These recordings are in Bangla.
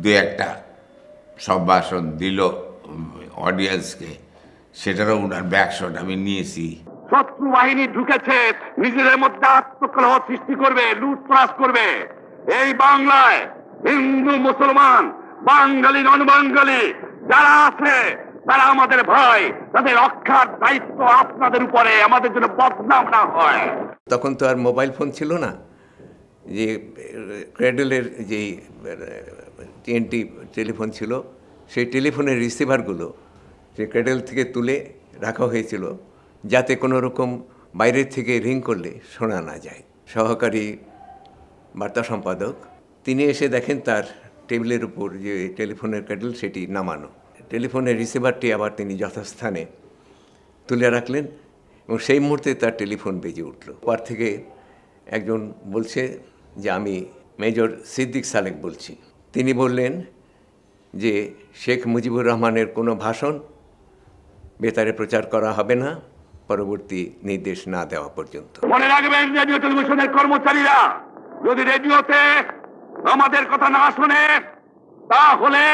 দু একটা সম্ভাষণ দিল অডিয়েন্সকে, সেটারও ওনার ব্যাকশট আমি নিয়েছি। শত্রু বাহিনী ঢুকেছে, নিজেদের মধ্যে আত্মকলহ সৃষ্টি করবে, লুটতরাজ করবে। এই বাংলায় হিন্দু মুসলমান বাঙালি নন বাঙালি যারা আছে তারা আমাদের ভাই, তাদের রক্ষার দায়িত্ব আপনাদের উপরে, আমাদের জন্য বদনাম না হয়। তখন তো আর মোবাইল ফোন ছিল না, যে ক্রেডেলের যে TNT টেলিফোন ছিল, সেই টেলিফোনের রিসিভারগুলো যে ক্রেডেল থেকে তুলে রাখা হয়েছিল যাতে কোনো রকম বাইরের থেকে রিং করলে শোনা না যায়। সহকারী বার্তা সম্পাদক তিনি এসে দেখেন তার টেবিলের উপর যে টেলিফোনের ক্রেডেল সেটি নামানো, টেলিফোনের রিসিভারটি আবার তিনি যথাস্থানে তুলে রাখলেন এবং সেই মুহূর্তে তার টেলিফোন বেজে উঠল। পার থেকে একজন বলছে যে আমি মেজর সিদ্দিক সালেক বলছি। তিনি বললেন যে শেখ মুজিবুর রহমানের কোনো ভাষণ বেতারে প্রচার করা হবে না পরবর্তী নির্দেশ না দেওয়া পর্যন্ত। মনে রাখবেন রেডিও টেলিভিশনের কর্মচারীরা যদি রেডিওতে আমাদের কথা না শোনে তাহলে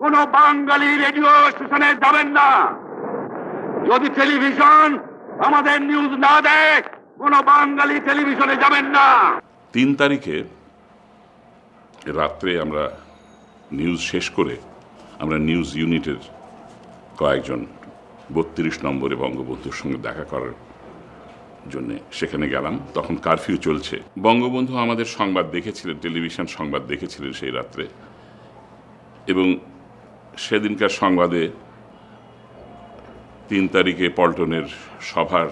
কোনো বাঙালি রেডিও স্টেশনে যাবেন না। যদি টেলিভিশন আমাদের নিউজ না দেয় কোনো বাঙালি টেলিভিশনে যাবেন না। 3 তারিখে রাত্রে আমরা নিউজ শেষ করে আমরা নিউজ ইউনিটের কয়েকজন 32 নম্বরে বঙ্গবন্ধুর সঙ্গে দেখা করার জন্য সেখানে গেলাম। তখন কারফিউ চলছে। বঙ্গবন্ধু আমাদের সংবাদ দেখেছিলেন, টেলিভিশন সংবাদ দেখেছিলেন সেই রাত্রে, এবং সেদিনকার সংবাদে 3 তারিখে পল্টনের সভার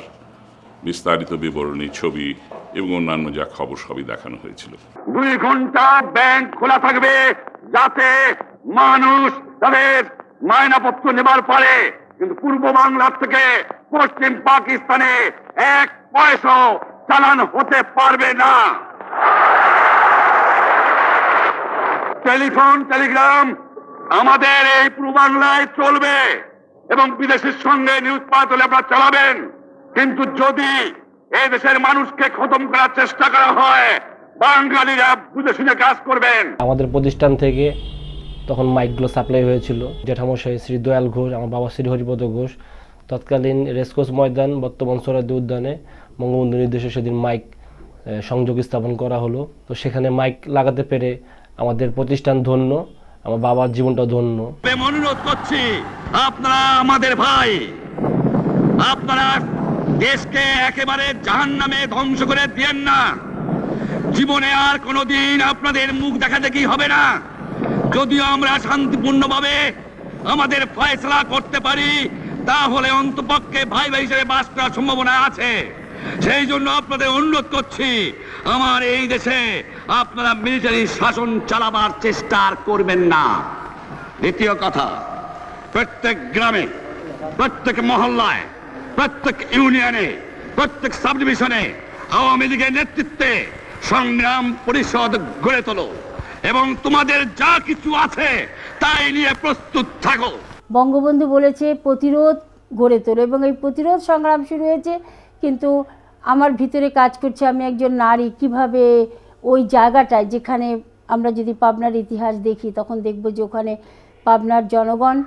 বিস্তারিত বিবরণী, ছবি এবং অন্যান্য যা খবর সবই দেখানো হয়েছিল। 2 ঘন্টা ব্যাংক খোলা থাকবে যাতে মানুষ তাদের মায়নাপত্র নেবার পারে, কিন্তু পূর্ব বাংলার থেকে পশ্চিম পাকিস্তানে 1 পয়সা চালান হতে পারবে না। টেলিফোন টেলিগ্রাম আমাদের এই পূর্ব বাংলায় চলবে এবং বিদেশের সঙ্গে নিউজ পাওয়া হলে আপনারা চালাবেন, কিন্তু যদি এই দেশের মানুষকে খতম করার চেষ্টা করা হয় বাঙালিরা বুঝে শুনে কাজ করবেন। আমাদের প্রতিষ্ঠান থেকে তখন মাইকগুলো সাপ্লাই হয়েছিল। জেঠামশাই শ্রী দয়াল ঘোষ, আমার বাবা শ্রী হরিপদ ঘোষ তৎকালীন রেসকোর্স ময়দান বর্তমান সরাদি উদ্যানে বঙ্গবন্ধু নির্দেশে সেদিন মাইক সংযোগ স্থাপন করা হলো। তো সেখানে মাইক লাগাতে পেরে আমাদের প্রতিষ্ঠান ধন্য, আমার বাবার জীবনটা ধন্য। অনুরোধ করছি আপনারা আমাদের ভাই, আপনারা দেশকে একেবারে জাহান্নামে ধ্বংস করে দিয়েন না। জীবনে আর কোনোদিন আপনাদের মুখ দেখা দেখি হবে না। যদিও আমরা শান্তিপূর্ণভাবে আমাদের ফয়সালা করতে পারি তাহলে অন্তপক্ষে ভাই ভাই হিসেবে বাস করার সম্ভাবনা আছে। সেই জন্য আপনাদের অনুরোধ করছি আমার এই দেশে আপনারা মিলিটারি শাসন চালাবার চেষ্টা আর করবেন না। দ্বিতীয় কথা, প্রত্যেক গ্রামে, প্রত্যেক মহল্লায়, প্রত্যেক ইউনিয়নে, প্রত্যেক সাব ডিভিশনে আওয়ামী লীগের নেতৃত্বে সংগ্রাম পরিষদ গড়ে তোলো এবং তোমাদের যা কিছু আছে তাই নিয়ে প্রস্তুত থাকো। বঙ্গবন্ধু বলেছে প্রতিরোধ গড়ে তোলো, এবং এই প্রতিরোধ সংগ্রাম শুরু হয়েছে, কিন্তু আমার ভিতরে কাজ করছে আমি একজন নারী কিভাবে ওই জায়গাটায়, যেখানে আমরা যদি পাবনার ইতিহাস দেখি তখন দেখব যে ওখানে পাবনার জনগণ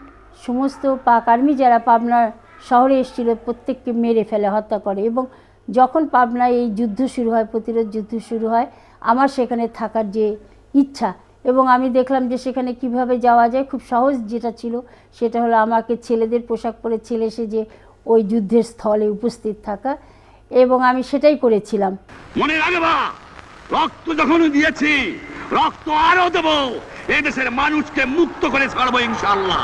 সমস্ত পাক আর্মি যারা পাবনার শহরে এসেছিল প্রত্যেককে মেরে ফেলে, হত্যা করে। এবং যখন পাবনায় এই যুদ্ধ শুরু হয়, প্রতিরোধ যুদ্ধ শুরু হয়, আমার সেখানে থাকার যে ইচ্ছা, এবং আমি দেখলাম যে সেখানে কিভাবে যাওয়া যায়। খুব সহজ যেটা ছিল সেটা হলো আমাকে ছেলেদের পোশাক পরে ছেলে সেজে ওই যুদ্ধের স্থলে উপস্থিত থাকা, এবং আমি সেটাই করেছিলাম। মনে রাখবা, রক্ত যখন দিয়েছি রক্ত আরো দেব, এই দেশের মানুষকে মুক্ত করে ছাড়বো ইনশাআল্লাহ।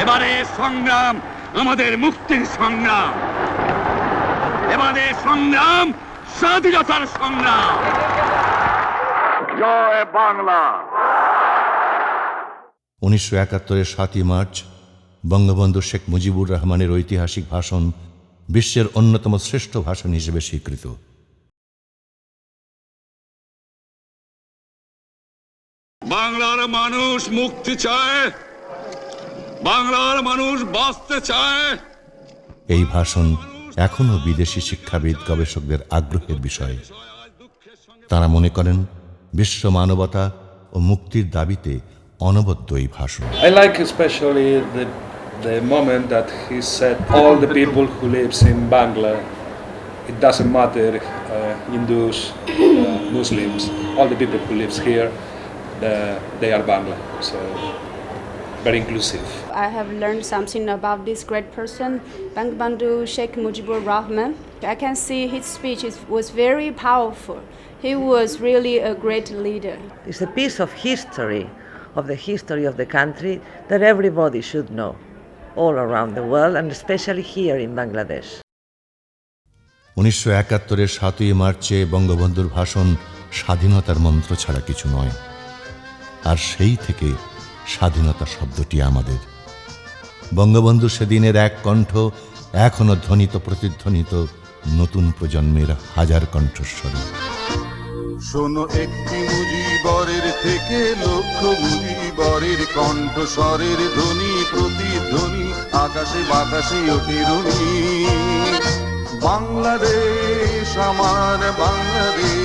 এবারে সংগ্রাম আমাদের মুক্তির সংগ্রাম, এবারে সংগ্রাম স্বাধীনতার সংগ্রাম। জয় বাংলা। 1971-এর 7ই মার্চ বঙ্গবন্ধু শেখ মুজিবুর রহমানের ঐতিহাসিক ভাষণ বিশ্বের অন্যতম শ্রেষ্ঠ ভাষণ হিসেবে স্বীকৃত। বাংলার মানুষ মুক্তি চায়, বাংলার মানুষ বাঁচতে চায়। এই ভাষণ এখনও বিদেশি শিক্ষাবিদ গবেষকদের আগ্রহের বিষয়। তারা মনে করেন বিশ্ব মানবতা ও মুক্তির দাবিতে অনবদ্য এই ভাষণ। I like especially the moment that he said all the people who lives in Bangla, it doesn't matter Hindus, Muslims, all the people who lives here, they are Bangla. So very inclusive. I have learned something about this great person, Bangabandhu Sheikh Mujibur Rahman. I can see his speech was very powerful. He was really a great leader. It's a piece of history of the country that everybody should know all around the world and especially here in Bangladesh. 1971-এর 7ই মার্চে বঙ্গবন্ধুর ভাষণ স্বাধীনতার মন্ত্র ছাড়া কিছু নয়, আর সেই থেকে স্বাধীনতা শব্দটি আমাদের। বঙ্গবন্ধু সেদিনের এক কণ্ঠ এখনো ধ্বনিত প্রতিধ্বনিত নতুন প্রজন্মের হাজার কণ্ঠস্বরে। শোনো একটি মুজিবরের থেকে লক্ষ মুজিবরের কণ্ঠস্বরের ধ্বনি প্রতিধ্বনি আকাশে বাতাসে ওঠে রুনি। বাংলাদেশ আমার বাংলাদেশ